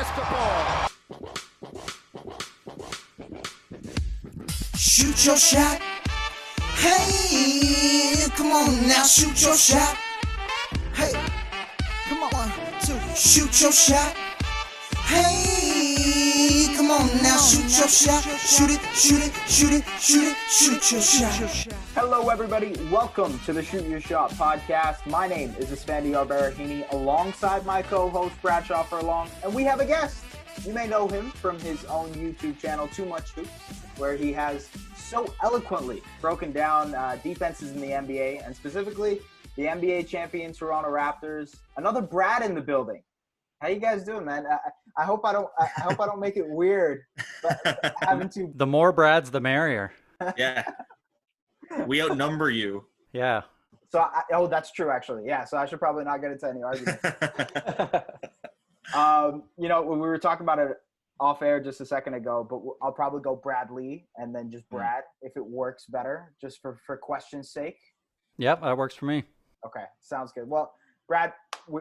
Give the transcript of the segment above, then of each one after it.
basketball. Shoot your shot. Hey, come on now, shoot your shot. Hey, come on, 1, 2, shoot your shot. Hey, come on now, shoot your shot. Shoot it, shoot it, shoot it, shoot it, shoot your shot. Hello, everybody. Welcome to the Shoot Your Shot podcast. My name is Esfandiar Barahini, alongside my co-host Bradshaw Furlong, and we have a guest. You may know him from his own YouTube channel, Too Much Hoops, where he has so eloquently broken down defenses in the NBA, and specifically the NBA champion Toronto Raptors. Another Brad in the building. How you guys doing, man? I hope I don't make it weird, but having to. The more Brads, the merrier. Yeah. We outnumber you. Yeah. So, that's true, actually. Yeah, so I should probably not get into any arguments. We were talking about it off air just a second ago, but I'll probably go Bradley and then just Brad if it works better, just for question's sake. Yep, that works for me. Okay, sounds good. Well, Brad,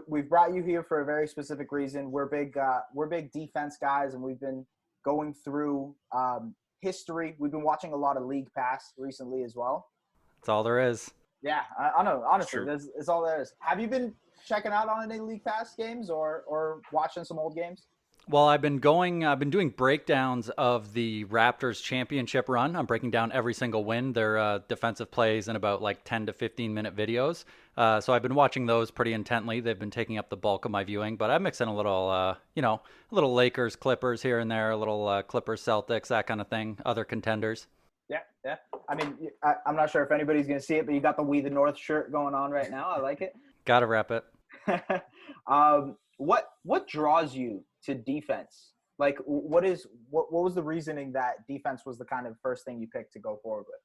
we've brought you here for a very specific reason. We're big defense guys, and we've been going through history. We've been watching a lot of League Pass recently as well. That's all there is. Yeah, I know. Honestly, Sure. it's all there is. Have you been checking out on any League Pass games or watching some old games? Well, I've been doing breakdowns of the Raptors championship run. I'm breaking down every single win, their defensive plays in about like 10 to 15 minute videos. So I've been watching those pretty intently. They've been taking up the bulk of my viewing, but I mix in a little, a little Lakers, Clippers here and there, a little Clippers, Celtics, that kind of thing, other contenders. Yeah. I mean, I'm not sure if anybody's going to see it, but you got the We the North shirt going on right now. I like it. Gotta rep it. What draws you to defense? Like, what was the reasoning that defense was the kind of first thing you picked to go forward with?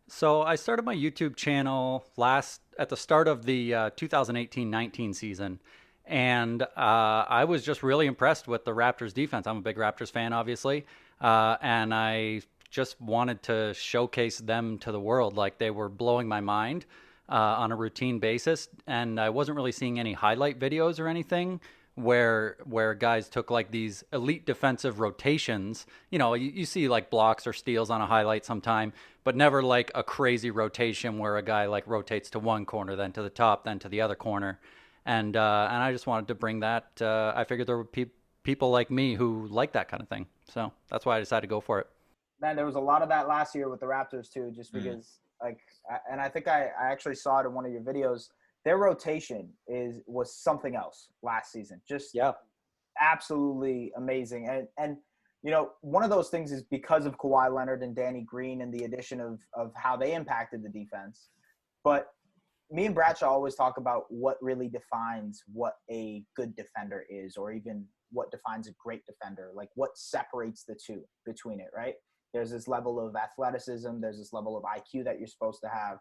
So I started my YouTube channel at the start of the 2018-19 season, and I was just really impressed with the Raptors defense. I'm a big Raptors fan, obviously, and I just wanted to showcase them to the world. Like, they were blowing my mind on a routine basis, and I wasn't really seeing any highlight videos or anything where guys took like these elite defensive rotations. You see like blocks or steals on a highlight sometime, but never like a crazy rotation where a guy like rotates to one corner, then to the top, then to the other corner. And I just wanted to bring that. I figured there were people like me who like that kind of thing. So that's why I decided to go for it. Man, there was a lot of that last year with the Raptors too, just because and I think I actually saw it in one of your videos. Their rotation was something else last season. Just absolutely amazing. And one of those things is because of Kawhi Leonard and Danny Green and the addition of how they impacted the defense. But me and Bradshaw always talk about what really defines what a good defender is, or even what defines a great defender, like what separates the two between it, right? There's this level of athleticism. There's this level of IQ that you're supposed to have.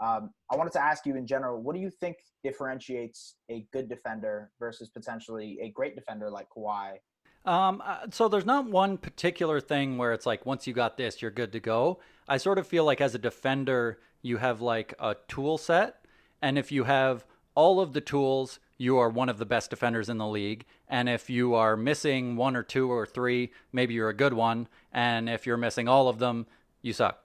I wanted to ask you in general, what do you think differentiates a good defender versus potentially a great defender like Kawhi? So there's not one particular thing where it's like, once you got this, you're good to go. I sort of feel like as a defender, you have like a tool set. And if you have all of the tools, you are one of the best defenders in the league. And if you are missing one or two or three, maybe you're a good one. And if you're missing all of them, you suck.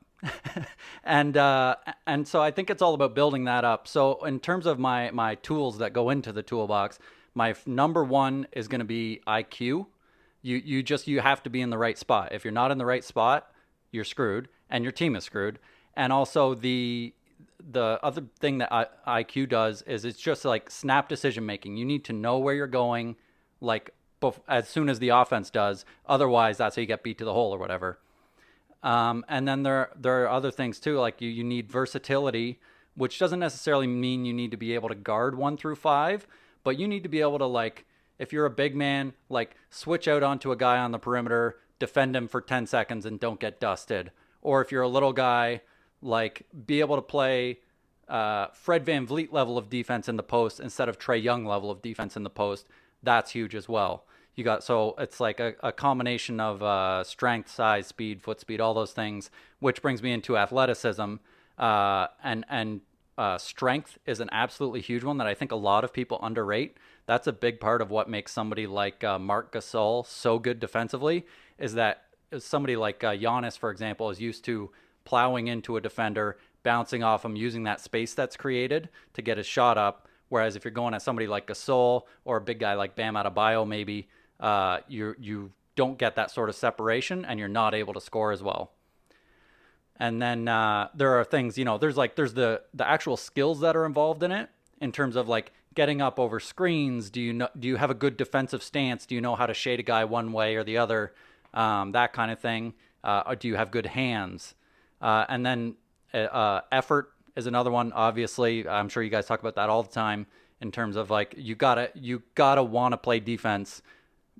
And so I think it's all about building that up. So in terms of my tools that go into the toolbox, my number one is going to be IQ. You have to be in the right spot. If you're not in the right spot, you're screwed, and your team is screwed. And also the other thing that IQ does is it's just like snap decision making. You need to know where you're going, like as soon as the offense does. Otherwise, that's how you get beat to the hole or whatever. And then there are other things too, like you need versatility, which doesn't necessarily mean you need to be able to guard 1 through 5, but you need to be able to, like, if you're a big man, like switch out onto a guy on the perimeter, defend him for 10 seconds and don't get dusted. Or if you're a little guy, like be able to play Fred VanVleet level of defense in the post instead of Trae Young level of defense in the post. That's huge as well. So it's like a combination of strength, size, speed, foot speed, all those things, which brings me into athleticism. And strength is an absolutely huge one that I think a lot of people underrate. That's a big part of what makes somebody like Marc Gasol so good defensively, is that somebody like Giannis, for example, is used to plowing into a defender, bouncing off him, using that space that's created to get his shot up. Whereas if you're going at somebody like Gasol or a big guy like Bam Adebayo, maybe you don't get that sort of separation and you're not able to score as well. And then there are things, there's the actual skills that are involved in it, in terms of like getting up over screens. Do you have a good defensive stance? Do you know how to shade a guy one way or the other? That kind of thing. Or do you have good hands? And then effort is another one. Obviously, I'm sure you guys talk about that all the time, in terms of like you gotta want to play defense,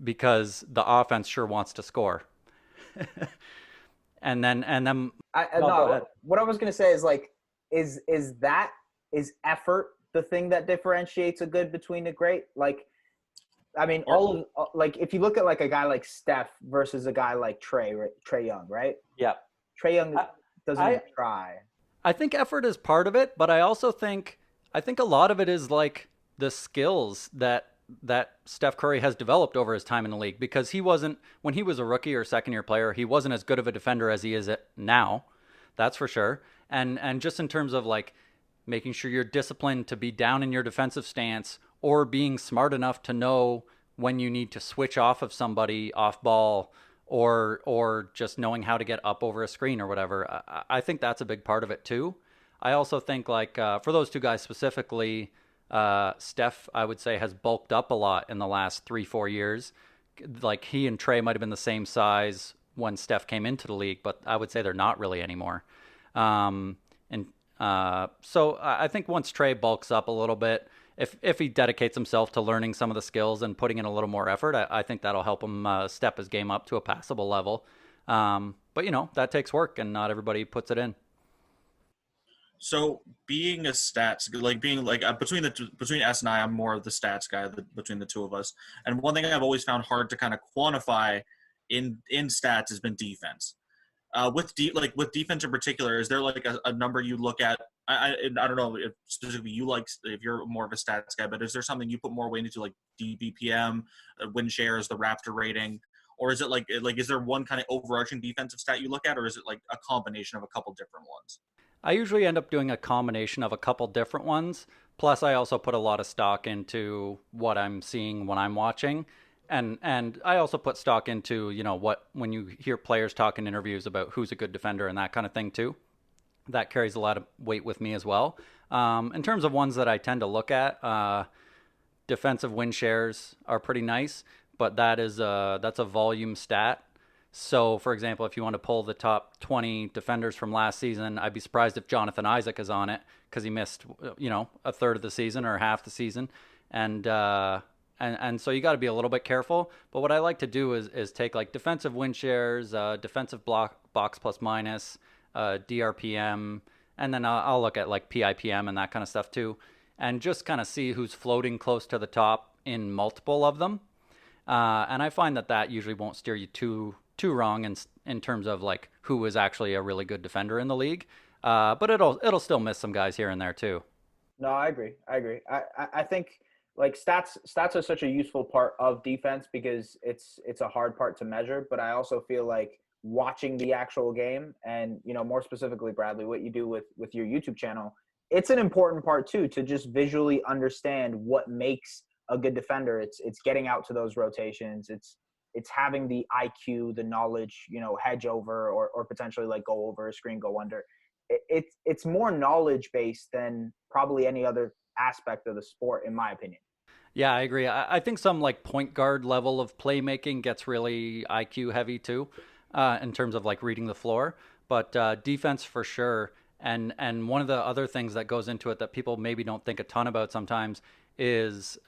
because the offense sure wants to score. and then what I was gonna say is like, is effort the thing that differentiates a good between a great? Like, I mean, like if you look at like a guy like Steph versus a guy like Trae Young, right? Yeah. Trae Young doesn't even try. I think effort is part of it, but I also think a lot of it is like the skills that Steph Curry has developed over his time in the league, because when he was a rookie or second-year player, he wasn't as good of a defender as he is now. That's for sure. And just in terms of like making sure you're disciplined to be down in your defensive stance, or being smart enough to know when you need to switch off of somebody off ball, or just knowing how to get up over a screen or whatever. I think that's a big part of it too. I also think like for those two guys specifically, Steph, I would say, has bulked up a lot in the last 3-4 years. Like he and Trae might have been the same size when Steph came into the league, but I would say they're not really anymore. So I think once Trae bulks up a little bit, if he dedicates himself to learning some of the skills and putting in a little more effort, I think that'll help him step his game up to a passable level. But that takes work, and not everybody puts it in. So being a stats, like being like between S and I'm more of the stats guy between the two of us. And one thing I've always found hard to kind of quantify in stats has been defense. With defense in particular, is there like a number you look at? I don't know if specifically if you're more of a stats guy, but is there something you put more weight into, like DBPM, win shares, the Raptor rating, or is it like is there one kind of overarching defensive stat you look at, or is it like a combination of a couple different ones? I usually end up doing a combination of a couple different ones. Plus, I also put a lot of stock into what I'm seeing when I'm watching. And I also put stock into, when you hear players talk in interviews about who's a good defender and that kind of thing too. That carries a lot of weight with me as well. In terms of ones that I tend to look at, defensive win shares are pretty nice, but that's a volume stat. So, for example, if you want to pull the top 20 defenders from last season, I'd be surprised if Jonathan Isaac is on it, because he missed, a third of the season or half the season. And so you got to be a little bit careful. But what I like to do is take like defensive win shares, defensive box plus minus, DRPM, and then I'll look at like PIPM and that kind of stuff too, and just kind of see who's floating close to the top in multiple of them. And I find that usually won't steer you too wrong in terms of like who is actually a really good defender in the league. But it'll still miss some guys here and there too. No, I agree. I think like stats are such a useful part of defense, because it's a hard part to measure. But I also feel like watching the actual game, and more specifically, Bradley, what you do with your YouTube channel, it's an important part too, to just visually understand what makes a good defender. It's getting out to those rotations. It's having the IQ, the knowledge, hedge over or potentially like go over a screen, go under. It's more knowledge based than probably any other aspect of the sport, in my opinion. Yeah, I agree. I think some like point guard level of playmaking gets really IQ heavy too, in terms of like reading the floor. But defense for sure. And one of the other things that goes into it that people maybe don't think a ton about sometimes is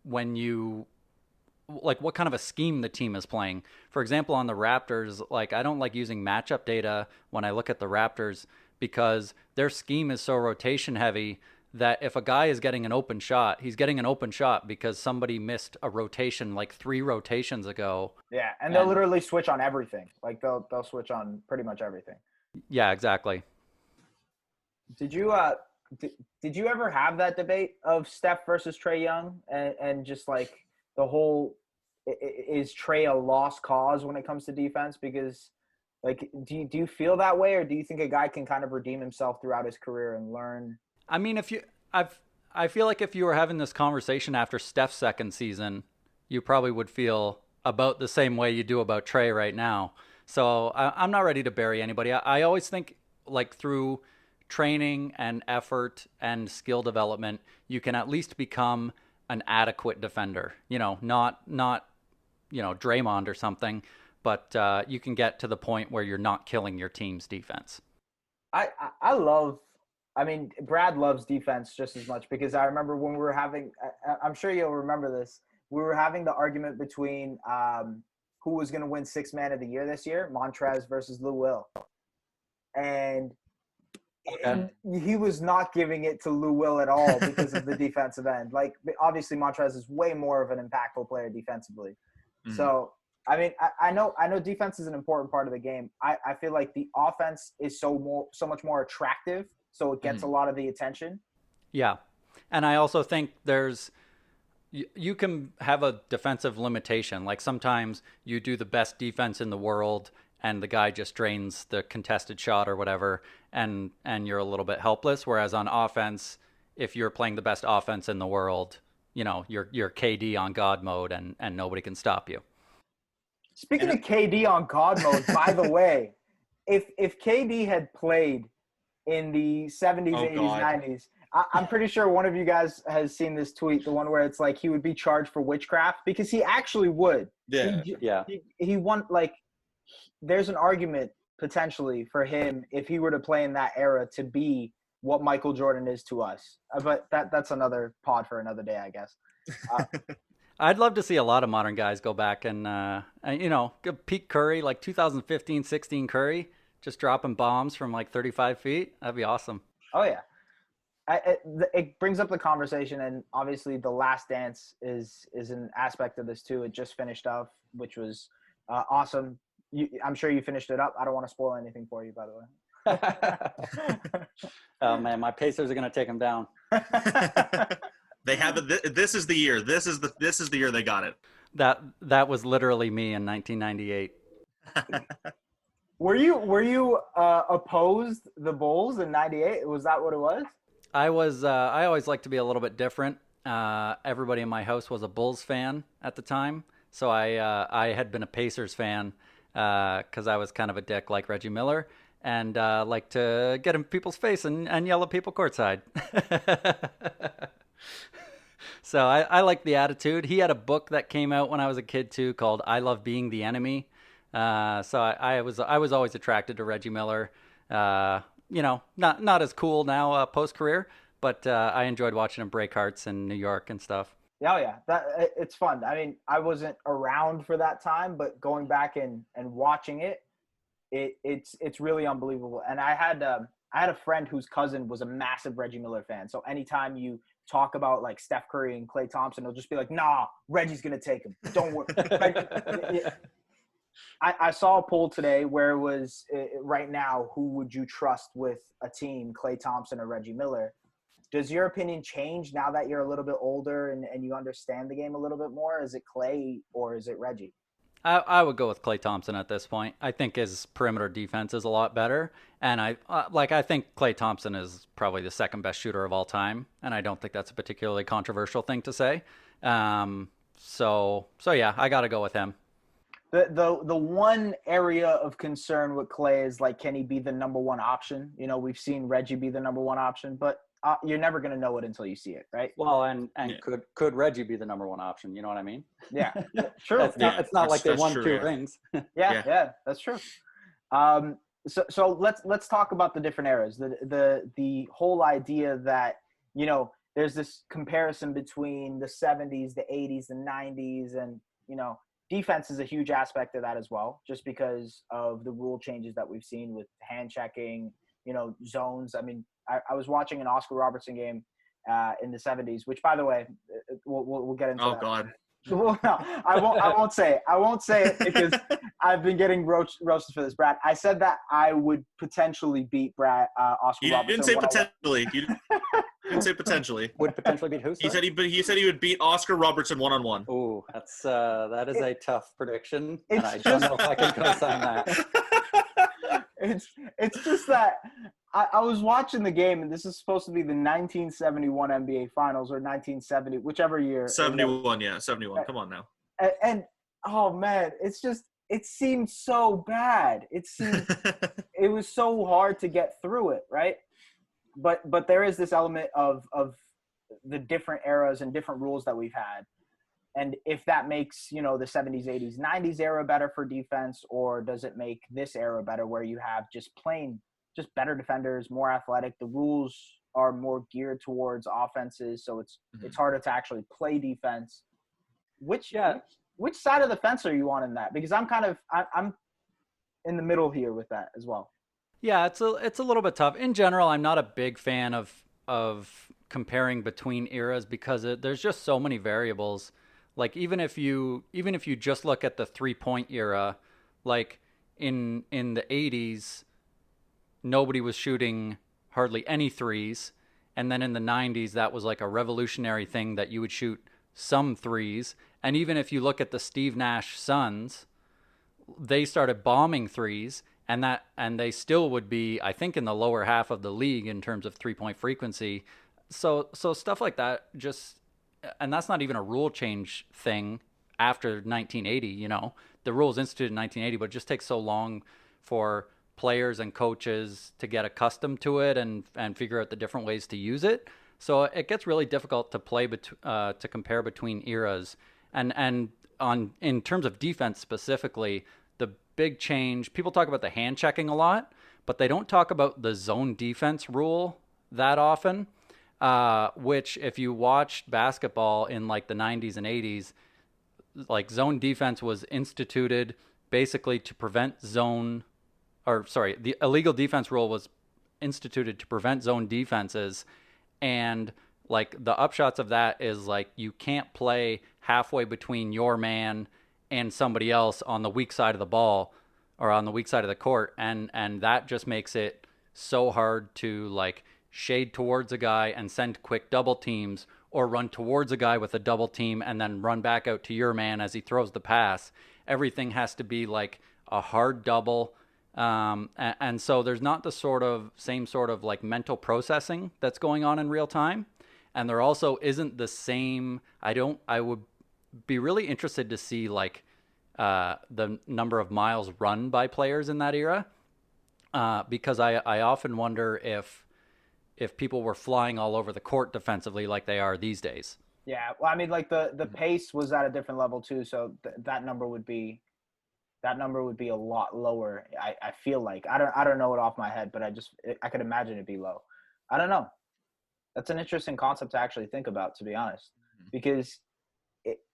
when you like what kind of a scheme the team is playing. For example, on the Raptors, like I don't like using matchup data when I look at the Raptors, because their scheme is so rotation heavy that if a guy is getting an open shot, he's getting an open shot because somebody missed a rotation like 3 rotations ago. Yeah, and they'll literally switch on everything. Like they'll switch on pretty much everything. Yeah, exactly. Did you did you ever have that debate of Steph versus Trae Young and just like the whole is Trae a lost cause when it comes to defense? Because like, do you feel that way, or do you think a guy can kind of redeem himself throughout his career and learn? I mean, I feel like if you were having this conversation after Steph's second season, you probably would feel about the same way you do about Trae right now. So I'm not ready to bury anybody. I always think like through training and effort and skill development, you can at least become an adequate defender. Not Draymond or something, but you can get to the point where you're not killing your team's defense. I love. I mean, Brad loves defense just as much, because I remember when we were having. I'm sure you'll remember this. We were having the argument between who was going to win Sixth Man of the Year this year, Montrez versus Lou Will, and he was not giving it to Lou Will at all because of the defensive end. Like, obviously, Montrez is way more of an impactful player defensively. Mm-hmm. So, I mean, I know defense is an important part of the game. I feel like the offense is so much more attractive, so it gets a lot of the attention. Yeah, and I also think you can have a defensive limitation. Like sometimes you do the best defense in the world and the guy just drains the contested shot or whatever, and you're a little bit helpless. Whereas on offense, if you're playing the best offense in the world, you're KD on God mode and nobody can stop you. Speaking of KD on God mode, by the way, if KD had played in the 70s, 80s, 90s, I'm pretty sure one of you guys has seen this tweet, the one where it's like he would be charged for witchcraft, because he actually would. Yeah. He won, like, there's an argument potentially for him, if he were to play in that era, to be what Michael Jordan is to us. But that's another pod for another day, I guess. I'd love to see a lot of modern guys go back and peak Curry, like 2015-16 Curry, just dropping bombs from like 35 feet. That'd be awesome. Oh, yeah. It brings up the conversation, and obviously The Last Dance is an aspect of this too. It just finished up, which was awesome. I'm sure you finished it up. I don't want to spoil anything for you, by the way. Oh man, my Pacers are gonna take them down. They have it. This is the year. This is the year they got it. That was literally me in 1998. Were you opposed the Bulls in '98? Was that what it was? I was. I always like to be a little bit different. Everybody in my house was a Bulls fan at the time, so I had been a Pacers fan because I was kind of a dick like Reggie Miller, and like to get in people's face and yell at people courtside. So I like the attitude. He had a book that came out when I was a kid too, called "I Love Being the Enemy." So I was always attracted to Reggie Miller. Not as cool now post career, but I enjoyed watching him break hearts in New York and stuff. Oh yeah, it's fun. I mean, I wasn't around for that time, but going back and watching it's really unbelievable. And I had a friend whose cousin was a massive Reggie Miller fan. So anytime you talk about like Steph Curry and Klay Thompson, he'll just be like, "Nah, Reggie's gonna take him. Don't worry." I saw a poll today where it was right now, who would you trust with a team, Klay Thompson or Reggie Miller? Does your opinion change now that you're a little bit older and you understand the game a little bit more? Is it Klay or is it Reggie? I would go with Klay Thompson at this point. I think his perimeter defense is a lot better. And I think Klay Thompson is probably the second best shooter of all time. And I don't think that's a particularly controversial thing to say. So yeah, I got to go with him. The one area of concern with Klay is, like, can he be the number one option? We've seen Reggie be the number one option, but you're never going to know it until you see it, right? Well, and yeah. Could Reggie be the number one option? You know what I mean? Yeah, true. It's not like they won two rings. Yeah, that's true. So let's talk about the different eras. The whole idea that, there's this comparison between the 70s, the 80s, the 90s, and, defense is a huge aspect of that as well, just because of the rule changes that we've seen with hand checking, zones. I mean, I was watching an Oscar Robertson game in the 70s, which, by the way, we'll get into that. Oh, God. Well, no, I won't say it. I won't say it because I've been getting roasted for this, Brad. I said that I would potentially beat Oscar You Robertson. didn't say potentially. You didn't say potentially. Would potentially beat who? He said he would beat Oscar Robertson 1-on-1. Ooh, that is a tough prediction, and I don't know if I can co-sign that. It's just that I was watching the game, and this is supposed to be the 1971 NBA Finals or 1970, whichever year. 71, yeah, 71. Come on now. And oh man, it seemed so bad. It was so hard to get through it, right? But there is this element of the different eras and different rules that we've had. And if that makes, the 70s, 80s, 90s era better for defense, or does it make this era better where you have just better defenders, more athletic? The rules are more geared towards offenses, so it's harder to actually play defense. Which side of the fence are you on in that? Because I'm in the middle here with that as well. Yeah, it's a little bit tough. In general, I'm not a big fan of comparing between eras because there's just so many variables. Like even if you just look at the 3-point era, like in the 80s, nobody was shooting hardly any threes, and then in the 90s, that was like a revolutionary thing that you would shoot some threes. And even if you look at the Steve Nash Suns, they started bombing threes, and they still would be, I think, in the lower half of the league in terms of 3-point frequency. So stuff like that and that's not even a rule change thing after 1980, The rules instituted in 1980, but it just takes so long for players and coaches to get accustomed to it and figure out the different ways to use it. So it gets really difficult to to compare between eras. And in terms of defense specifically, the big change, people talk about the hand checking a lot, but they don't talk about the zone defense rule that often, which if you watched basketball in like the 90s and 80s, like zone defense was instituted basically to prevent the illegal defense rule was instituted to prevent zone defenses. And like the upshots of that is like you can't play halfway between your man and somebody else on the weak side of the ball or on the weak side of the court, and that just makes it so hard to like shade towards a guy and send quick double teams, or run towards a guy with a double team and then run back out to your man as he throws the pass. Everything has to be like a hard double. And so there's not the same sort of like mental processing that's going on in real time. And there also isn't the same, I would be really interested to see like the number of miles run by players in that era. Because I often wonder if people were flying all over the court defensively like they are these days. Yeah. Well, I mean, like the pace was at a different level too. So that number would be a lot lower. I feel like, I don't know it off my head, but I could imagine it'd be low. I don't know. That's an interesting concept to actually think about, to be honest, because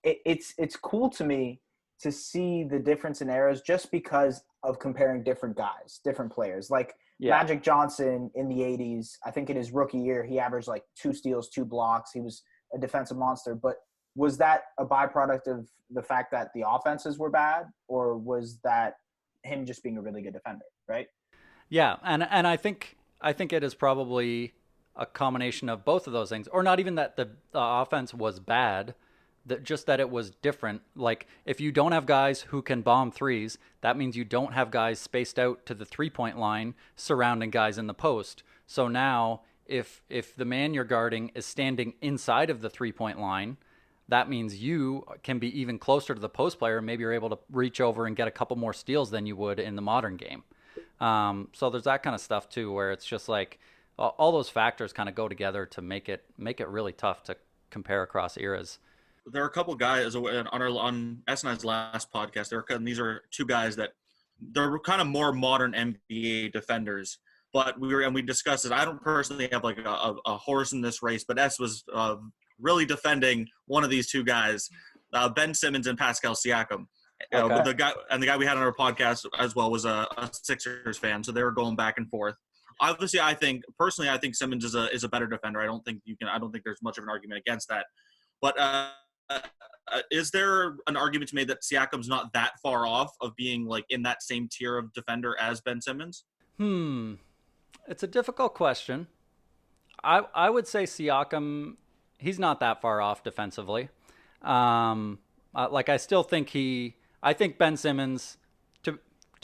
it's cool to me to see the difference in eras just because of comparing different guys, different players. Like Magic Johnson in the 80s, I think in his rookie year, he averaged like 2 steals, 2 blocks. He was a defensive monster. But was that a byproduct of the fact that the offenses were bad, or was that him just being a really good defender, right? Yeah, and I think it is probably a combination of both of those things, or not even that the offense was bad, that it was different. Like if you don't have guys who can bomb threes, that means you don't have guys spaced out to the 3-point line surrounding guys in the post. So now if the man you're guarding is standing inside of the 3-point line, that means you can be even closer to the post player, and maybe you're able to reach over and get a couple more steals than you would in the modern game. So there's that kind of stuff too, where it's just like all those factors kind of go together to make it really tough to compare across eras. There are a couple guys on S&I's last podcast. These are 2 guys that they're kind of more modern NBA defenders. But we discussed it. I don't personally have like a horse in this race, but S was really defending one of these 2 guys, Ben Simmons and Pascal Siakam. Okay. The guy we had on our podcast as well was a Sixers fan, so they were going back and forth. Obviously, I think Simmons is a better defender. I don't think there's much of an argument against that. But is there an argument to be made that Siakam's not that far off of being like in that same tier of defender as Ben Simmons? It's a difficult question. I would say Siakam, he's not that far off defensively. I still think I think Ben Simmons, to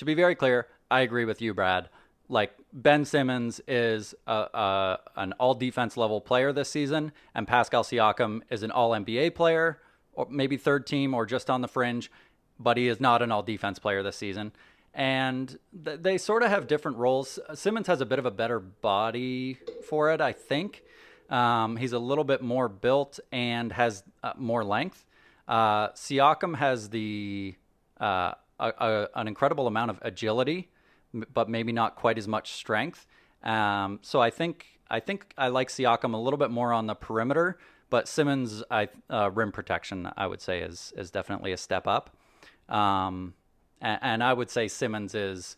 be very clear, I agree with you, Brad. Like, Ben Simmons is an all defense level player this season, and Pascal Siakam is an all NBA player, or maybe third team or just on the fringe, but he is not an all defense player this season. And they sort of have different roles. Simmons has a bit of a better body for it, I think. He's a little bit more built and has more length. Siakam has an incredible amount of agility, but maybe not quite as much strength. So I think I like Siakam a little bit more on the perimeter, but Simmons, rim protection, I would say is definitely a step up. And I would say Simmons is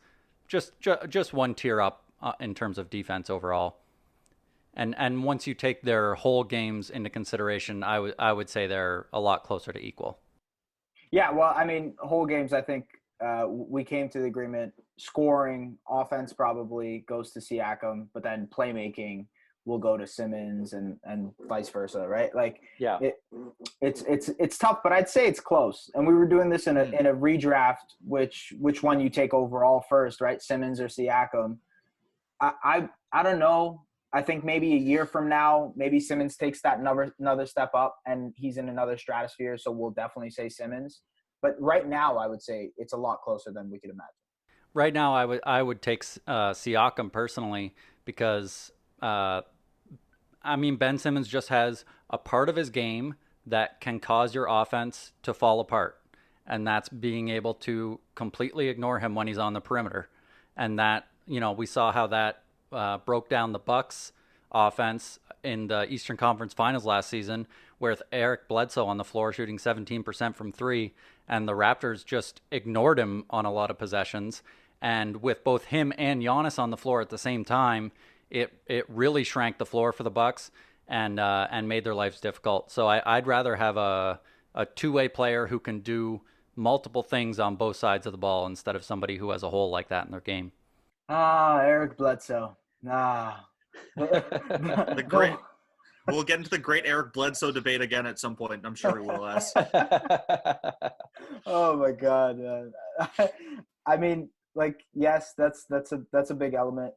just one tier up in terms of defense overall. And once you take their whole games into consideration, I would say they're a lot closer to equal. Yeah, well, I mean, whole games, I think we came to the agreement. Scoring, offense probably goes to Siakam, but then playmaking will go to Simmons and vice versa, right? Like, yeah, it's tough, but I'd say it's close. And we were doing this in a redraft, which one you take overall first, right? Simmons or Siakam. I don't know. I think maybe a year from now, maybe Simmons takes that another step up and he's in another stratosphere. So we'll definitely say Simmons. But right now, I would say it's a lot closer than we could imagine. Right now, I would take Siakam personally because, Ben Simmons just has a part of his game that can cause your offense to fall apart. And that's being able to completely ignore him when he's on the perimeter. And that, we saw how that broke down the Bucs offense in the Eastern Conference Finals last season, with Eric Bledsoe on the floor shooting 17% from three, and the Raptors just ignored him on a lot of possessions. And with both him and Giannis on the floor at the same time, it really shrank the floor for the Bucs and made their lives difficult. So I'd rather have a two-way player who can do multiple things on both sides of the ball instead of somebody who has a hole like that in their game. Eric Bledsoe. The great. We'll get into the great Eric Bledsoe debate again at some point. I'm sure we will, Les. Oh my God, man. I mean, like, yes, that's a big element.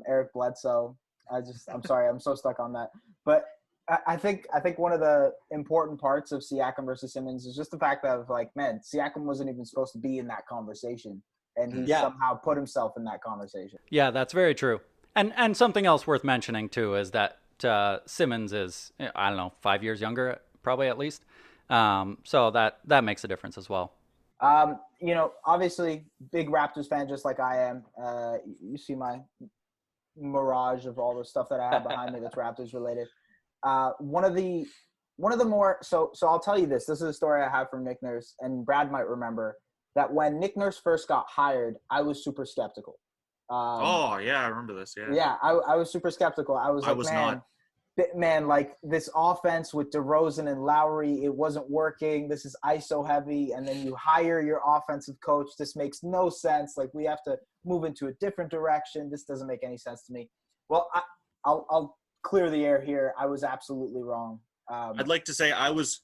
Eric Bledsoe. I'm sorry, I'm so stuck on that. But I think one of the important parts of Siakam versus Simmons is just the fact that, like, man, Siakam wasn't even supposed to be in that conversation, and he somehow put himself in that conversation. Yeah, that's very true. And something else worth mentioning too is that Simmons is, 5 years younger, probably at least. So that makes a difference as well. Obviously, big Raptors fan, just like I am. You see my mirage of all the stuff that I have behind me that's Raptors related. One of the more so I'll tell you this. This is a story I have from Nick Nurse, and Brad might remember that when Nick Nurse first got hired, I was super skeptical. I remember this. Yeah. Yeah, I was super skeptical. I was man, like, this offense with DeRozan and Lowry, it wasn't working. This is ISO heavy, and then you hire your offensive coach. This makes no sense. Like, we have to move into a different direction. This doesn't make any sense to me. Well, I'll clear the air here. I was absolutely wrong. I'd like to say I was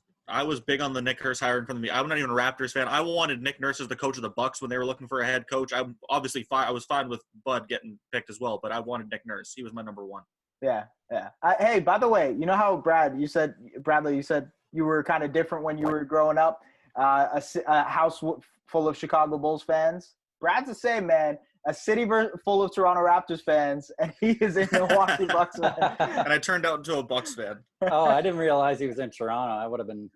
big on the Nick Nurse hiring from me. I'm not even a Raptors fan. I wanted Nick Nurse as the coach of the Bucs when they were looking for a head coach. I was fine with Bud getting picked as well, but I wanted Nick Nurse. He was my number one. Yeah. Hey, by the way, you know how Bradley, you said you were kind of different when you were growing up, a house full of Chicago Bulls fans. Brad's the same, man. A city full of Toronto Raptors fans, and he is a Milwaukee Bucks fan. And I turned out into a Bucks fan. Oh, I didn't realize he was in Toronto. I would have been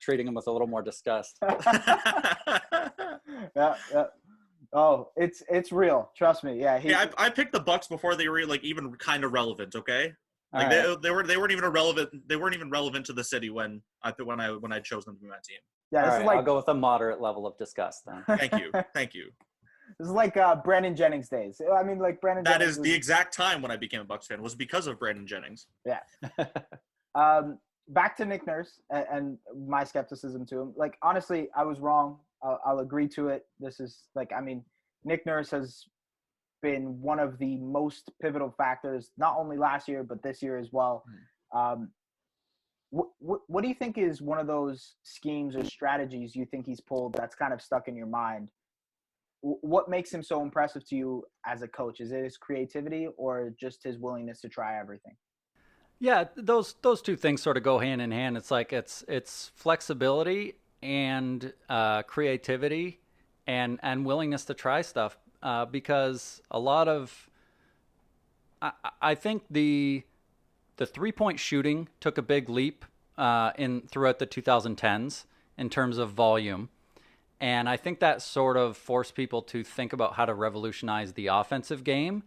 treating him with a little more disgust. Yeah. Oh, it's real. Trust me. Yeah. I picked the Bucks before they were even kind of relevant. Okay. Like, right. they weren't even relevant. They weren't even relevant to the city when I chose them to be my team. Yeah. This is like, I'll go with a moderate level of disgust then. Thank you. This is like Brandon Jennings days. I mean, like, Brandon. That Jennings is the exact time when I became a Bucks fan was because of Brandon Jennings. Yeah. back to Nick Nurse and my skepticism to him. Like, honestly, I was wrong. I'll agree to it. This is like, I mean, Nick Nurse has been one of the most pivotal factors, not only last year, but this year as well. What do you think is one of those schemes or strategies you think he's pulled that's kind of stuck in your mind? What makes him so impressive to you as a coach? Is it his creativity or just his willingness to try everything? Yeah, those two things sort of go hand in hand. It's like it's flexibility and creativity and willingness to try stuff, because a lot of I think the 3-point shooting took a big leap in throughout the 2010s in terms of volume. And I think that sort of forced people to think about how to revolutionize the offensive game,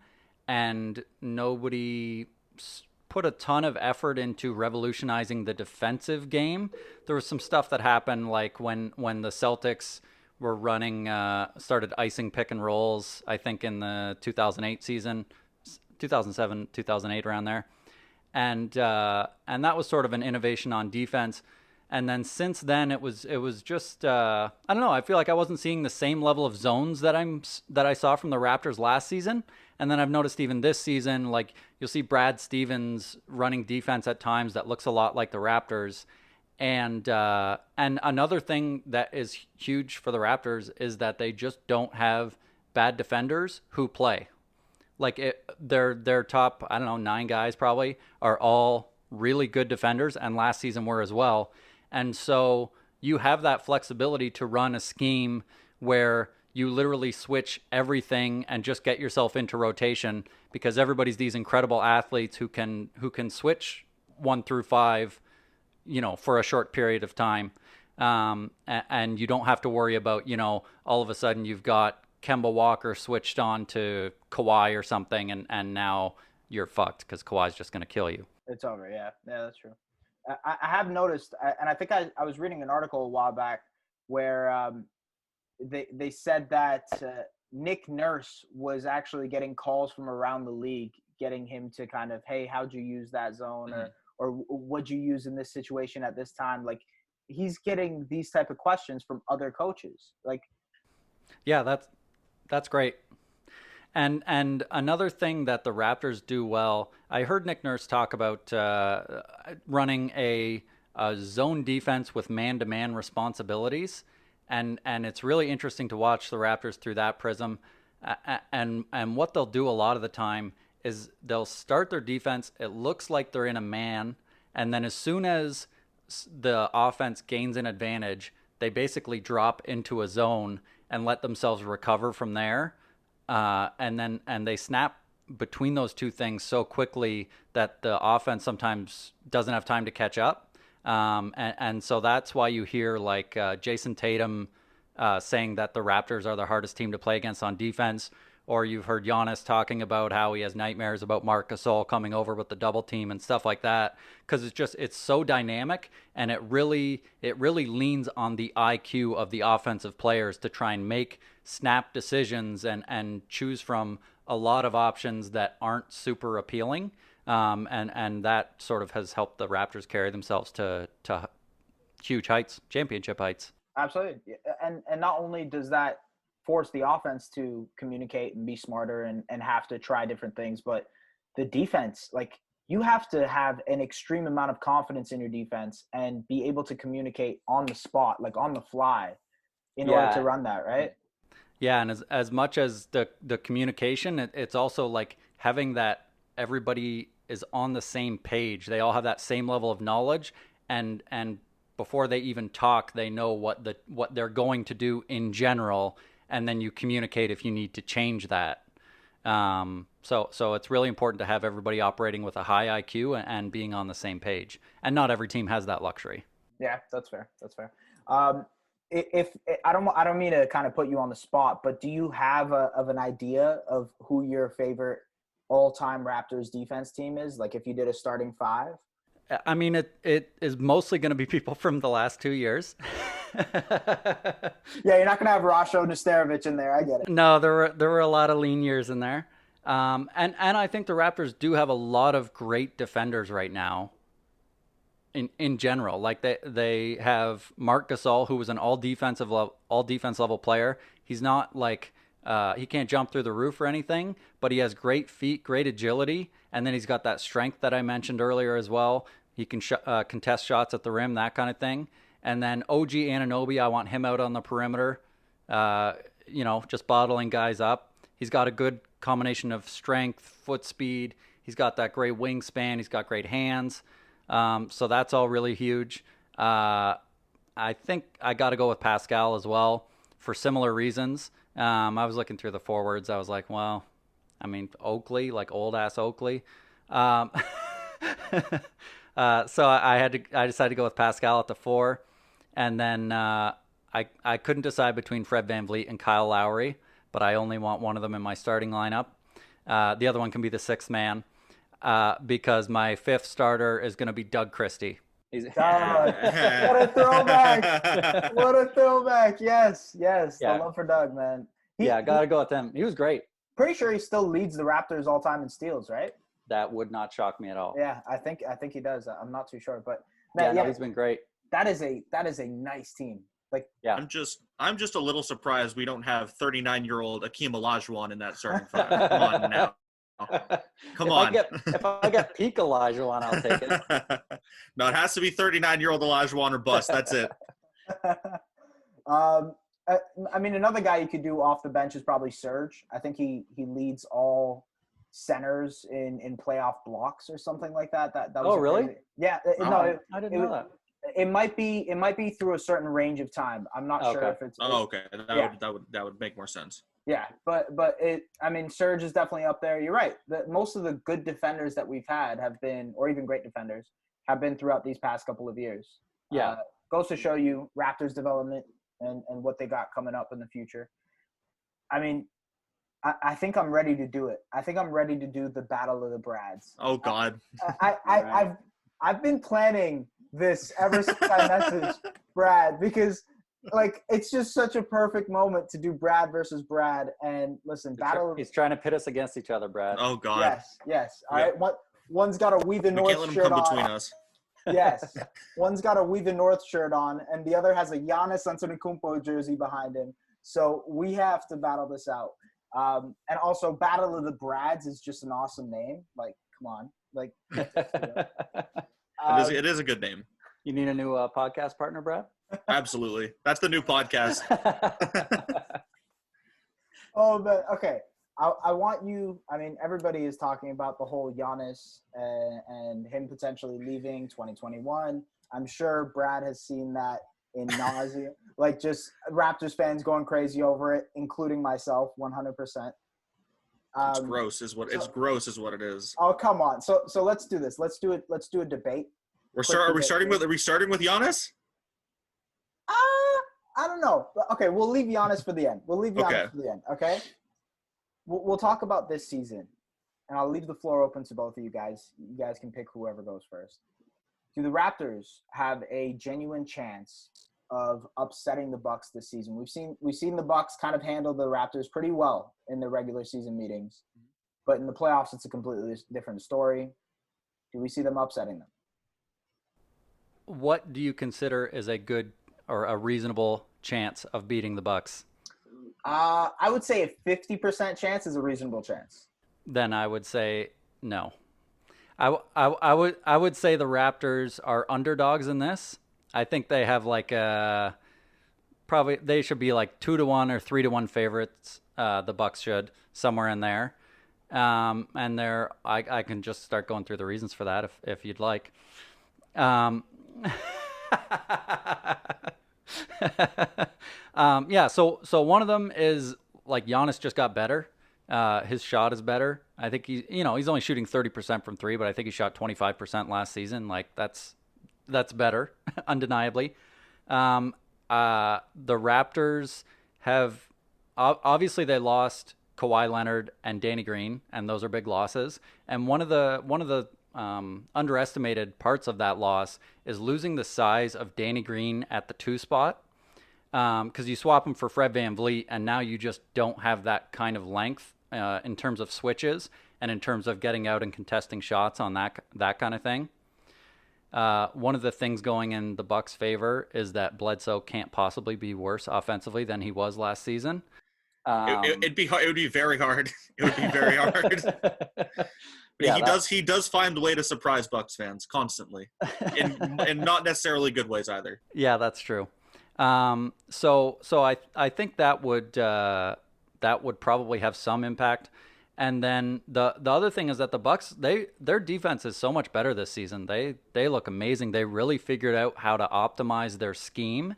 and nobody put a ton of effort into revolutionizing the defensive game. There was some stuff that happened, like when the Celtics were running, started icing pick and rolls, I think in the 2008 season, 2007, 2008, around there. And that was sort of an innovation on defense. And then since then, it was just I don't know. I feel like I wasn't seeing the same level of zones that I saw from the Raptors last season. And then I've noticed even this season, like you'll see Brad Stevens running defense at times that looks a lot like the Raptors. And another thing that is huge for the Raptors is that they just don't have bad defenders who play. Like their top, I don't know, 9 guys probably are all really good defenders, and last season were as well. And so you have that flexibility to run a scheme where you literally switch everything and just get yourself into rotation, because everybody's these incredible athletes who can switch 1 through 5, for a short period of time. And you don't have to worry about, all of a sudden you've got Kemba Walker switched on to Kawhi or something, and now you're fucked because Kawhi's just going to kill you. It's over. Yeah, that's true. I have noticed, and I think I was reading an article a while back where they said that Nick Nurse was actually getting calls from around the league, getting him to kind of, hey, how'd you use that zone, or what'd you use in this situation at this time? Like, he's getting these type of questions from other coaches. Like, yeah, that's great. And another thing that the Raptors do well, I heard Nick Nurse talk about running a zone defense with man-to-man responsibilities, and it's really interesting to watch the Raptors through that prism. And what they'll do a lot of the time is they'll start their defense. It looks like they're in a man, and then as soon as the offense gains an advantage, they basically drop into a zone and let themselves recover from there. And they snap between those two things so quickly that the offense sometimes doesn't have time to catch up. And so that's why you hear like Jason Tatum saying that the Raptors are the hardest team to play against on defense, or you've heard Giannis talking about how he has nightmares about Marc Gasol coming over with the double team and stuff like that, because it's so dynamic, and it really leans on the IQ of the offensive players to try and make snap decisions and choose from a lot of options that aren't super appealing, and that sort of has helped the Raptors carry themselves to huge heights, championship heights. Absolutely. And not only does that force the offense to communicate and be smarter and have to try different things, but the defense, like, you have to have an extreme amount of confidence in your defense and be able to communicate on the spot, like on the fly, in order to run that, right? Yeah, and as much as the communication, it's also like having that everybody is on the same page. They all have that same level of knowledge, and before they even talk, they know what they're going to do in general, and then you communicate if you need to change that. So it's really important to have everybody operating with a high IQ and being on the same page. And not every team has that luxury. Yeah, that's fair. If I don't mean to kind of put you on the spot, but do you have an idea of who your favorite all-time Raptors defense team is? Like, if you did a starting 5? I mean, it is mostly going to be people from the last 2 years. Yeah, you're not going to have Rasho Nesterovic in there. I get it. No, there were a lot of lean years in there. And I think the Raptors do have a lot of great defenders right now in general. Like they have Marc Gasol, who was an all defense level player. He's not like he can't jump through the roof or anything, but he has great feet, great agility, and then he's got that strength that I mentioned earlier as well. He can contest shots at the rim, that kind of thing. And then OG Anunoby, I want him out on the perimeter, just bottling guys up. He's got a good combination of strength, foot speed. He's got that great wingspan. He's got great hands. So that's all really huge. I think I got to go with Pascal as well for similar reasons. I was looking through the forwards. I was like, well, I mean, Oakley, like old ass Oakley. So I decided to go with Pascal at the 4. And then I couldn't decide between Fred VanVleet and Kyle Lowry, but I only want one of them in my starting lineup. The other one can be the 6th man because my 5th starter is going to be Doug Christie. What a throwback. What a throwback. Yes. Yeah. I love for Doug, man. Got to go with him. He was great. Pretty sure he still leads the Raptors all time in steals, right? That would not shock me at all. Yeah, I think he does. I'm not too sure, but he's been great. That is a nice team. Like, yeah, I'm just a little surprised we don't have 39-year-old Akeem Olajuwon in that starting five. Come on now. Come on. If I get peak Olajuwon, I'll take it. No, it has to be 39-year-old Olajuwon or bust. That's it. I mean, another guy you could do off the bench is probably Serge. I think he leads all centers in playoff blocks or something like that. That was really? Crazy. Yeah. I didn't know that. It might be through a certain range of time. I'm not sure if it's. Oh, okay. That would make more sense. Yeah, but Serge is definitely up there. You're right. Most of the good defenders that we've had have been, or even great defenders, have been throughout these past couple of years. Yeah, goes to show you Raptors development and what they got coming up in the future. I mean, I think I'm ready to do it. I think I'm ready to do the Battle of the Brads. Oh God. I've been planning this ever since I messaged Brad because it's just such a perfect moment to do Brad versus Brad. And listen, he's trying to pit us against each other, Brad. Oh God. Yes. All right. One's got a We the North can't let shirt him come on. between us. Yes. One's got a We the North shirt on, and the other has a Giannis Antetokounmpo jersey behind him. So we have to battle this out. And also, Battle of the Brads is just an awesome name. Like, come on. Like, it is a good name. You need a new podcast partner, Brad? Absolutely. That's the new podcast. Oh, but okay. I want you – I mean, everybody is talking about the whole Giannis and him potentially leaving 2021. I'm sure Brad has seen that in nausea. Like, just Raptors fans going crazy over it, including myself, 100%. It's gross is what it is. Oh, come on. So let's do this. Let's do it. Let's do a debate. Are we starting with Giannis? I don't know. Okay, we'll leave Giannis for the end. Okay? We'll talk about this season, and I'll leave the floor open to both of you guys. You guys can pick whoever goes first. Do the Raptors have a genuine chance of upsetting the Bucs this season? We've seen the Bucs kind of handle the Raptors pretty well in the regular season meetings, but in the playoffs, it's a completely different story. Do we see them upsetting them? What do you consider is a good or a reasonable chance of beating the Bucs? I would say a 50% chance is a reasonable chance. Then I would say no. I would say the Raptors are underdogs in this. I think they have probably they should be like 2-1 or 3-1 favorites. The Bucs should, somewhere in there. And I can just start going through the reasons for that if you'd like. So one of them is like Giannis just got better. His shot is better. I think he's only shooting 30% from 3, but I think he shot 25% last season. Like that's better, undeniably. The Raptors have obviously they lost Kawhi Leonard and Danny Green, and those are big losses. And one of the underestimated parts of that loss is losing the size of Danny Green at the 2 spot. Because you swap him for Fred VanVleet, and now you just don't have that kind of length in terms of switches and in terms of getting out and contesting shots on that kind of thing. one of the things going in the Bucs' favor is that Bledsoe can't possibly be worse offensively than he was last season. It'd be hard. It would be very hard. It would be very hard. But Yeah, he does find a way to surprise Bucs fans constantly, in not necessarily good ways either. Yeah, that's true. I think that would probably have some impact. And then the other thing is that the Bucs, their defense is so much better this season. They look amazing. They really figured out how to optimize their scheme.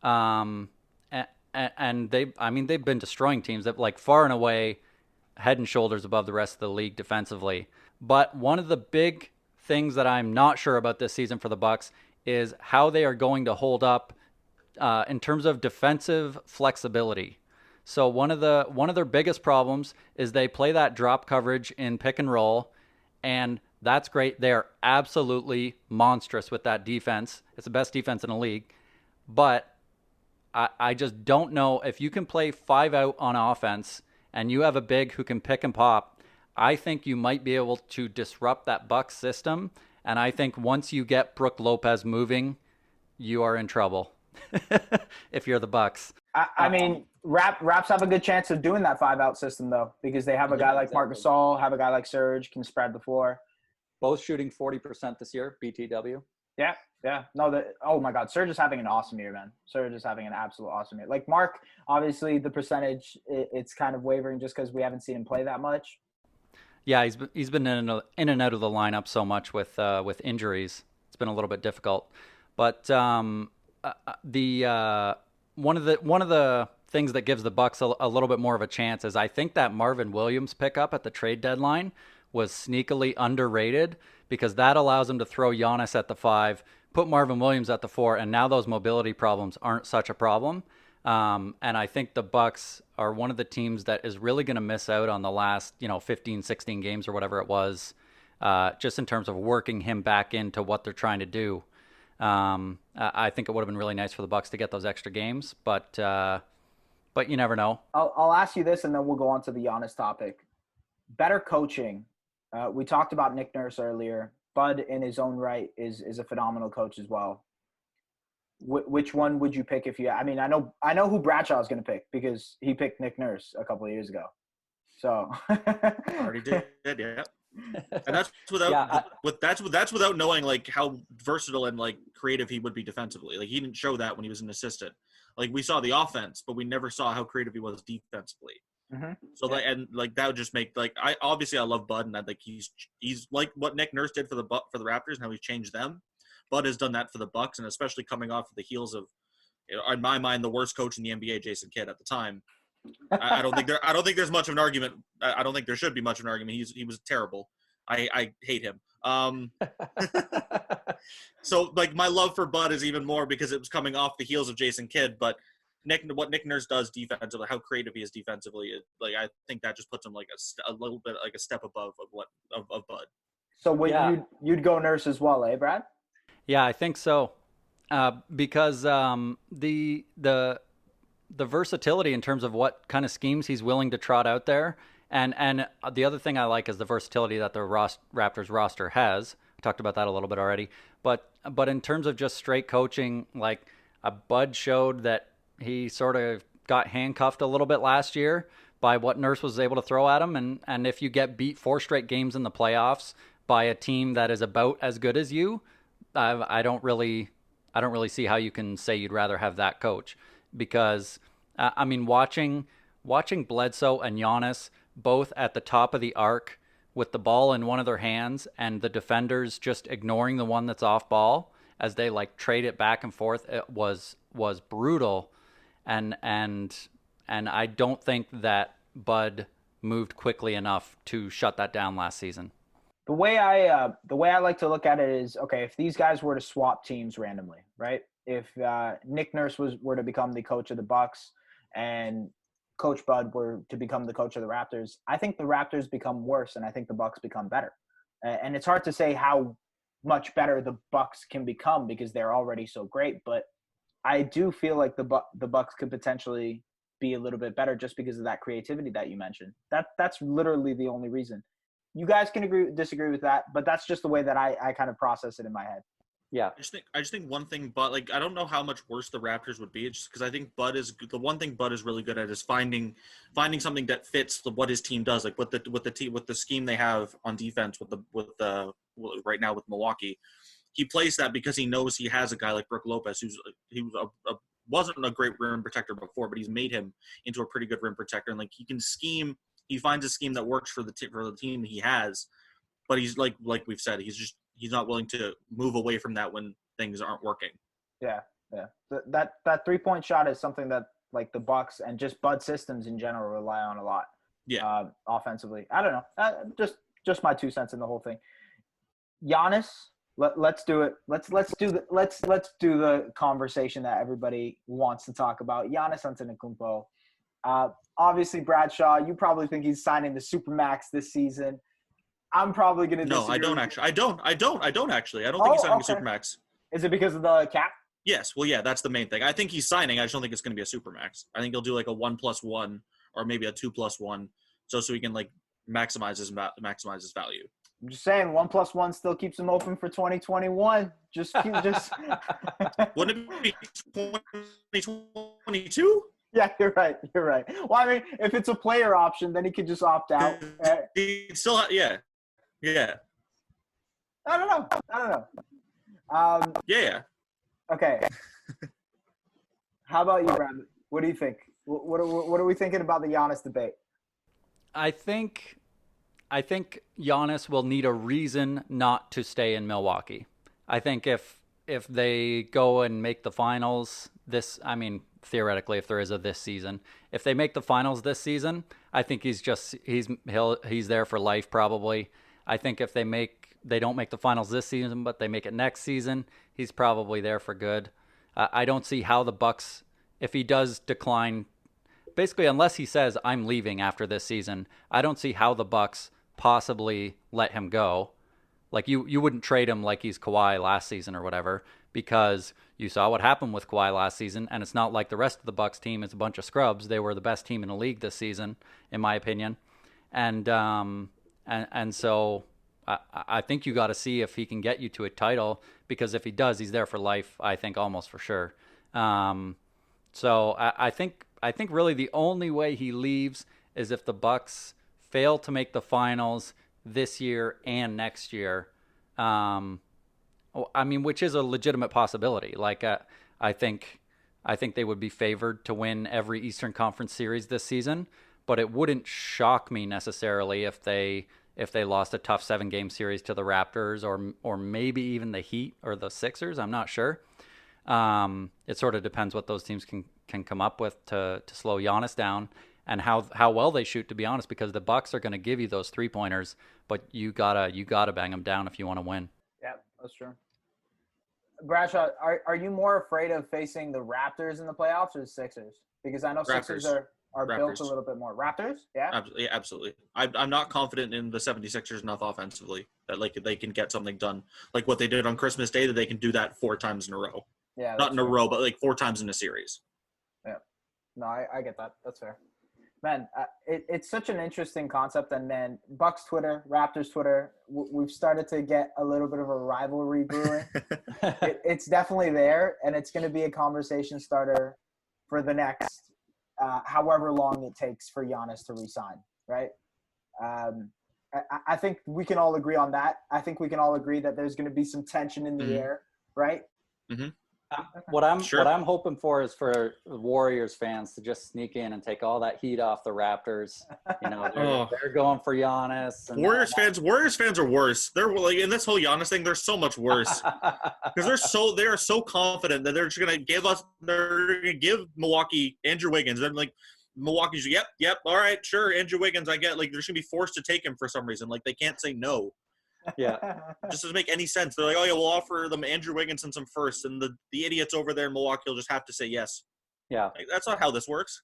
And they've been destroying teams that, like, far and away head and shoulders above the rest of the league defensively. But one of the big things that I'm not sure about this season for the Bucs is how they are going to hold up in terms of defensive flexibility. So one of their biggest problems is they play that drop coverage in pick and roll, and that's great. They are absolutely monstrous with that defense. It's the best defense in the league. But I just don't know if you can play 5 out on offense and you have a big who can pick and pop. I think you might be able to disrupt that Bucs system. And I think once you get Brook Lopez moving, you are in trouble if you're the Bucs. I mean, Raps have a good chance of doing that 5-out system, though, because they have a guy like Marc Gasol, have a guy like Serge, can spread the floor. Both shooting 40% this year, BTW. Yeah. No, oh my God, Serge is having an awesome year, man. Serge is having an absolute awesome year. Like Mark, obviously the percentage, it's kind of wavering just because we haven't seen him play that much. Yeah, he's been in and out of the lineup so much with injuries. It's been a little bit difficult. But one of the things that gives the Bucs a little bit more of a chance is I think that Marvin Williams pickup at the trade deadline was sneakily underrated, because that allows them to throw Giannis at the 5, put Marvin Williams at the 4, and now those mobility problems aren't such a problem. And I think the Bucs are one of the teams that is really going to miss out on the last, 15, 16 games or whatever it was, just in terms of working him back into what they're trying to do. I think it would have been really nice for the Bucs to get those extra games, but you never know. I'll ask you this, and then we'll go on to the Giannis topic. Better coaching. We talked about Nick Nurse earlier. Bud, in his own right, is a phenomenal coach as well. Which one would you pick if you? I mean, I know who Bradshaw is going to pick because he picked Nick Nurse a couple of years ago. So already did, yeah. And that's without that's without knowing like how versatile and like creative he would be defensively. Like he didn't show that when he was an assistant. Like we saw the offense, but we never saw how creative he was defensively. Mm-hmm. So that would just make I love Bud, and I think he's like what Nick Nurse did for the Raptors and how he changed them. Bud has done that for the Bucs, and especially coming off of the heels of, in my mind, the worst coach in the NBA, Jason Kidd, at the time. I don't think there's much of an argument. I don't think there should be much of an argument. He was terrible. I hate him. So like my love for Bud is even more because it was coming off the heels of Jason Kidd, but what Nick Nurse does defensively, how creative he is defensively, like I think that just puts him like a little bit like a step above of Bud. So you'd go Nurse as well, eh, Brad? Yeah, I think so, because the versatility in terms of what kind of schemes he's willing to trot out there, and the other thing I like is the versatility that the Raptors roster has. I talked about that a little bit already, but in terms of just straight coaching, like Bud showed that he sort of got handcuffed a little bit last year by what Nurse was able to throw at him, and if you get beat 4 straight games in the playoffs by a team that is about as good as you, I don't really see how you can say you'd rather have that coach, because I mean watching Bledsoe and Giannis both at the top of the arc with the ball in one of their hands and the defenders just ignoring the one that's off ball as they like trade it back and forth, it was brutal, and I don't think that Bud moved quickly enough to shut that down last season. The way I like to look at it is, okay, if these guys were to swap teams randomly, right? If Nick Nurse were to become the coach of the Bucs and Coach Bud were to become the coach of the Raptors, I think the Raptors become worse and I think the Bucs become better. And it's hard to say how much better the Bucs can become because they're already so great, but I do feel like the Bucs could potentially be a little bit better just because of that creativity that you mentioned. That's literally the only reason. You guys can disagree with that, but that's just the way that I kind of process it in my head. Yeah. I just think one thing, but like I don't know how much worse the Raptors would be. It's just because I think Bud is the one thing Bud is really good at is finding something that fits what his team does. Like with the scheme they have on defense right now with Milwaukee, he plays that because he knows he has a guy like Brook Lopez wasn't a great rim protector before, but he's made him into a pretty good rim protector. And like he can scheme, he finds a scheme that works for the team he has. But he's like we've said, he's not willing to move away from that when things aren't working. Yeah. That 3-point shot is something that like the Bucs and just Bud systems in general rely on a lot. Yeah. Offensively, I don't know. Just my 2 cents in the whole thing. Giannis, let's do it. Let's do the conversation that everybody wants to talk about. Giannis Antetokounmpo. Obviously, Bradshaw, you probably think he's signing the Supermax this season. I'm probably going to disagree. No, I don't actually. I don't actually. I don't think he's signing a Supermax. Is it because of the cap? Yes. Well, yeah, that's the main thing. I think he's signing. I just don't think it's going to be a Supermax. I think he'll do like a 1+1 or maybe a 2+1 so he can like maximize his value. I'm just saying 1+1 still keeps him open for 2021. Just Wouldn't it be 2022? Yeah, you're right. Well, I mean, if it's a player option, then he could just opt out. He still, yeah. I don't know. Yeah. Okay. How about you, Bradley? What do you think? What are we thinking about the Giannis debate? I think Giannis will need a reason not to stay in Milwaukee. I think if they go and make the finals theoretically, if there is a this season, if they make the finals this season, I think he's there for life probably. I think if they don't make the finals this season, but they make it next season, he's probably there for good. I don't see how the Bucs, if he does decline, basically unless he says I'm leaving after this season, I don't see how the Bucs possibly let him go. Like you wouldn't trade him like he's Kawhi last season or whatever, because you saw what happened with Kawhi last season, and it's not like the rest of the Bucs team is a bunch of scrubs. They were the best team in the league this season, in my opinion. And so I think you got to see if he can get you to a title, because if he does, he's there for life. I think almost for sure. So I think really the only way he leaves is if the Bucs fail to make the finals this year and next year. Which is a legitimate possibility. Like I think they would be favored to win every Eastern Conference series this season, but it wouldn't shock me necessarily if they lost a tough 7-game series to the Raptors or maybe even the Heat or the Sixers. I'm not sure. It sort of depends what those teams can come up with to slow Giannis down and how well they shoot, to be honest, because the Bucs are going to give you those 3-pointers, but you gotta bang them down if you want to win. Yeah, that's true. Bradshaw, are you more afraid of facing the Raptors in the playoffs or the Sixers? Because I know Sixers are built a little bit more. Raptors? Yeah? Yeah, absolutely. I'm not confident in the 76ers enough offensively that like they can get something done. Like what they did on Christmas Day, that they can do that 4 times in a row. Yeah. Not in a row, but like 4 times in a series. Yeah. No, I get that. That's fair. Man, it's such an interesting concept. And then Bucs Twitter, Raptors Twitter, we've started to get a little bit of a rivalry brewing. It's definitely there, and it's going to be a conversation starter for the next however long it takes for Giannis to resign, right? I think we can all agree on that. I think we can all agree that there's going to be some tension in the air, right? Mm-hmm. What I'm hoping for is for Warriors fans to just sneak in and take all that heat off the Raptors. You know, they're going for Giannis. And Warriors fans are worse. They're like in this whole Giannis thing. They're so much worse because they are so confident that they're just gonna give Milwaukee Andrew Wiggins. They're like Milwaukee's yep, all right, sure, Andrew Wiggins. I get like they're just gonna be forced to take him for some reason. Like they can't say no. Yeah. Just doesn't make any sense. They're like, oh yeah, we'll offer them Andrew Wiggins and some first, and the idiots over there in Milwaukee will just have to say yes. Yeah. Like, that's not how this works.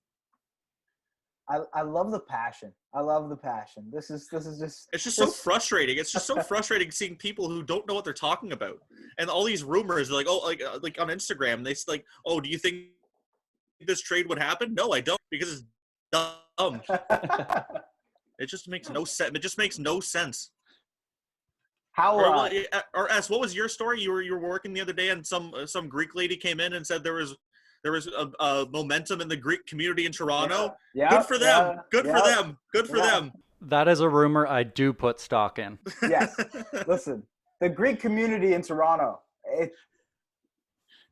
I love the passion. This is just. It's just so frustrating. It's just so frustrating seeing people who don't know what they're talking about, and all these rumors. Like like on Instagram, they like, oh, do you think this trade would happen? No, I don't, because it's dumb. It just makes no sense. It just makes no sense. How or S, what was your story? You were working the other day, and some Greek lady came in and said there was a momentum in the Greek community in Toronto. Yeah. Good for them. Good for them. Good for them. That is a rumor I do put stock in. Yes. Listen, the Greek community in Toronto.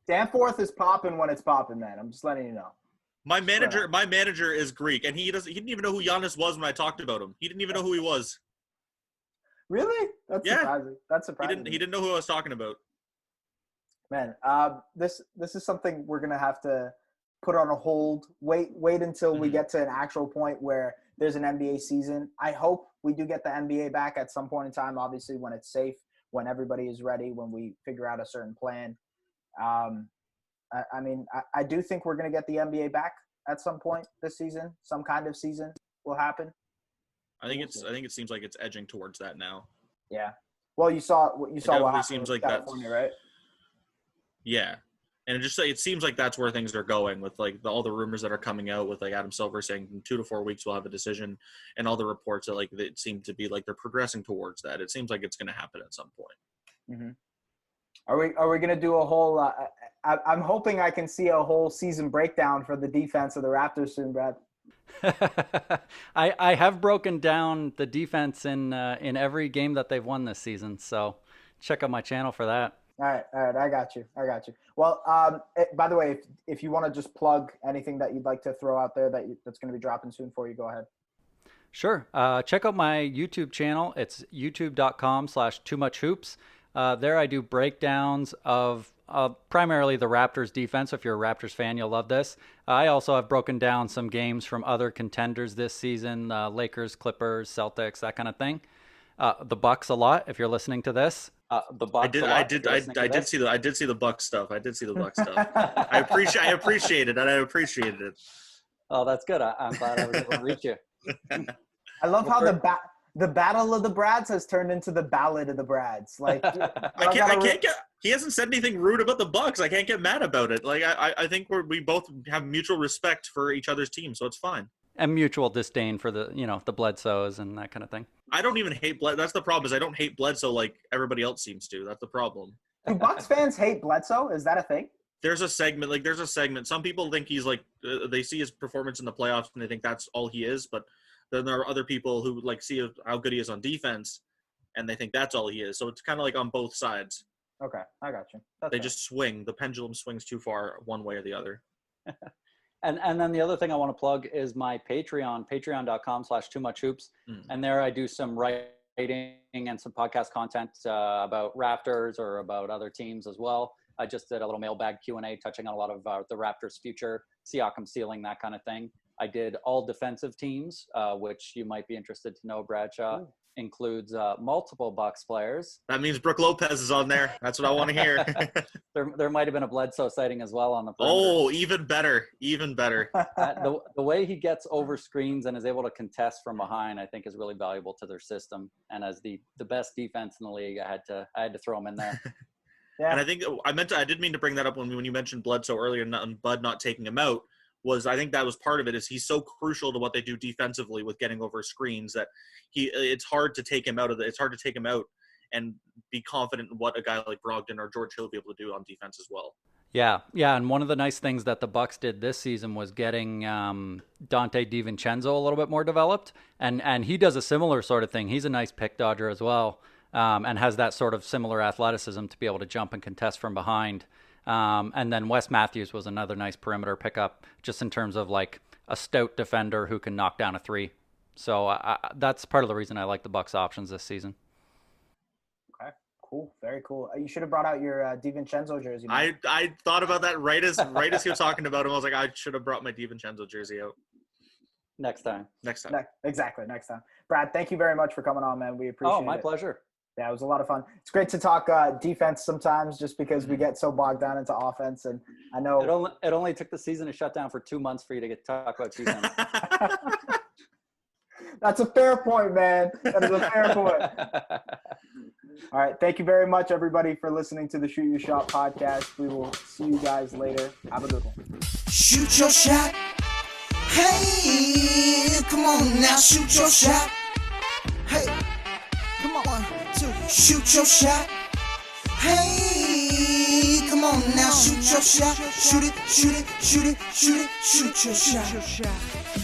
Danforth is popping when it's popping, man. I'm just letting you know. My manager is Greek, and he didn't even know who Giannis was when I talked about him. He didn't even know who he was. Really? That's surprising. That's surprising. He didn't know who I was talking about. Man, this is something we're gonna have to put on a hold. Wait until we get to an actual point where there's an NBA season. I hope we do get the NBA back at some point in time. Obviously, when it's safe, when everybody is ready, when we figure out a certain plan. I do think we're gonna get the NBA back at some point this season. Some kind of season will happen. I think it seems like it's edging towards that now. Yeah. Well, you saw what happened seems with like California, right? Yeah. And it seems like that's where things are going with like all the rumors that are coming out with like Adam Silver saying in 2 to 4 weeks we'll have a decision, and all the reports that like it seem to be like they're progressing towards that. It seems like it's going to happen at some point. Mm-hmm. Are we going to do a whole I'm hoping I can see a whole season breakdown for the defense of the Raptors soon, Brad. I have broken down the defense in every game that they've won this season, so check out my channel for that. All right, I got you. Well, by the way, if you want to just plug anything that you'd like to throw out there that's going to be dropping soon for you, go ahead. Sure. Check out my YouTube channel. It's youtube.com/toomuchhoops. There I do breakdowns of primarily the Raptors defense. If you're a Raptors fan, you'll love this. I also have broken down some games from other contenders this season, Lakers, Clippers, Celtics, that kind of thing. The Bucs a lot, if you're listening to this. The Bucs. I did see the Bucs stuff. I appreciated it. Oh, that's good. I'm glad I was able to reach you. I love how the Battle of the Brads has turned into the Ballad of the Brads. Like he hasn't said anything rude about the Bucs. I can't get mad about it. Like I think we both have mutual respect for each other's team, so it's fine. And mutual disdain for the Bledsoes and that kind of thing. I don't even hate Bledsoe. That's the problem, is I don't hate Bledsoe like everybody else seems to. That's the problem. Do Bucs fans hate Bledsoe? Is that a thing? There's a segment. Some people think he's like they see his performance in the playoffs and they think that's all he is, but then there are other people who like see how good he is on defense and they think that's all he is. So it's kind of like on both sides. Okay, I got you. They just swing. The pendulum swings too far one way or the other. And then the other thing I want to plug is my Patreon, patreon.com/toomuchhoops. And there I do some writing and some podcast content about Raptors or about other teams as well. I just did a little mailbag Q&A touching on a lot of the Raptors' future, Siakam ceiling, that kind of thing. I did all defensive teams, which you might be interested to know, Bradshaw. Ooh. Includes multiple Bucs players. That means Brook Lopez is on there. That's what I want to hear. there might have been a Bledsoe sighting as well on the perimeter. Oh, even better. The way he gets over screens and is able to contest from behind, I think, is really valuable to their system. And as the best defense in the league, I had to throw him in there. Yeah. And I think I did mean to bring that up when you mentioned Bledsoe earlier and Bud not taking him out. I think that was part of it, is he's so crucial to what they do defensively with getting over screens that it's hard to take him out and be confident in what a guy like Brogdon or George Hill will be able to do on defense as well. Yeah, and one of the nice things that the Bucs did this season was getting Dante DiVincenzo a little bit more developed, and he does a similar sort of thing. He's a nice pick dodger as well, and has that sort of similar athleticism to be able to jump and contest from behind. And then Wes Matthews was another nice perimeter pickup, just in terms of like a stout defender who can knock down a three. So that's part of the reason I like the Bucs options this season. Okay, cool, very cool. You should have brought out your DiVincenzo jersey. Man. I thought about that right as he was talking about him. I was like, I should have brought my DiVincenzo jersey out. Next time. Exactly, next time. Brad, thank you very much for coming on, man. We appreciate it. Oh, my pleasure. Yeah, it was a lot of fun. It's great to talk defense sometimes, just because we get so bogged down into offense. And I know it only took the season to shut down for 2 months for you to get to talk about defense. That's a fair point, man. That is a fair point. All right. Thank you very much, everybody, for listening to the Shoot Your Shot podcast. We will see you guys later. Have a good one. Shoot your shot. Hey, come on now, shoot your shot. Hey, come on. 1, 2, shoot your shot. Hey, come on now, shoot your shot. Shoot it, shoot it, shoot it, shoot it, shoot your shot.